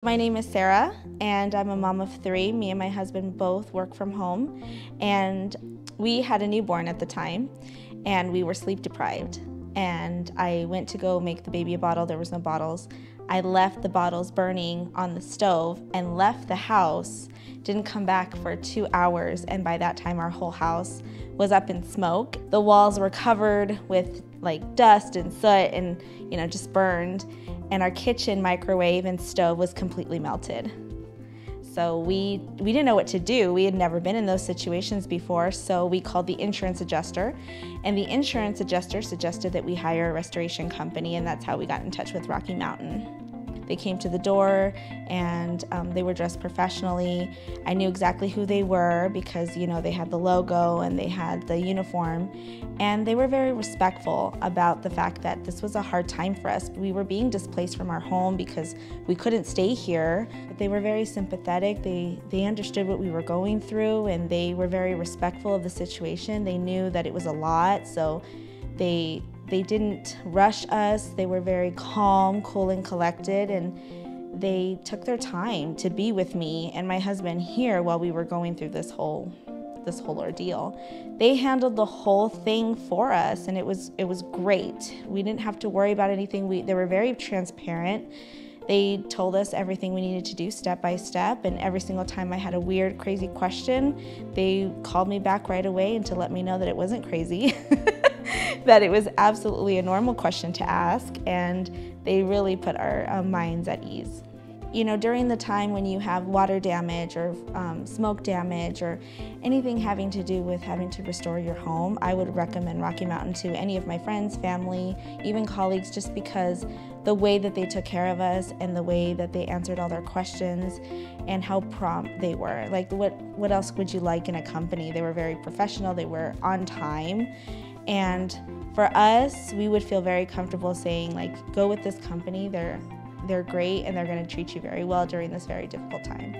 My name is Sarah, and I'm a mom of 3. Me and my husband both work from home, and we had a newborn at the time, and we were sleep deprived. And I went to go make the baby a bottle. There was no bottles. I left the bottles burning on the stove and left the house, didn't come back for 2 hours, and by that time our whole house was up in smoke. The walls were covered with like dust and soot and just burned, and our kitchen microwave and stove was completely melted. So we didn't know what to do. We had never been in those situations before, so we called the insurance adjuster, and the insurance adjuster suggested that we hire a restoration company, and that's how we got in touch with Rocky Mountain. They came to the door, and they were dressed professionally. I knew exactly who they were because they had the logo and they had the uniform, and they were very respectful about the fact that this was a hard time for us. We were being displaced from our home because we couldn't stay here, but they were very sympathetic. They understood what we were going through, and they were very respectful of the situation. They knew that it was a lot, so they didn't rush us. They were very calm, cool, and collected, and they took their time to be with me and my husband here while we were going through this whole ordeal. They handled the whole thing for us, and it was great. We didn't have to worry about anything. They were very transparent. They told us everything we needed to do step by step, and every single time I had a weird, crazy question, they called me back right away and to let me know that it wasn't crazy. That it was absolutely a normal question to ask, and they really put our minds at ease. During the time when you have water damage or smoke damage or anything having to do with having to restore your home, I would recommend Rocky Mountain to any of my friends, family, even colleagues, just because the way that they took care of us and the way that they answered all their questions and how prompt they were. Like, what else would you like in a company? They were very professional, they were on time. And for us, we would feel very comfortable saying, go with this company. They're great, and they're going to treat you very well during this very difficult time.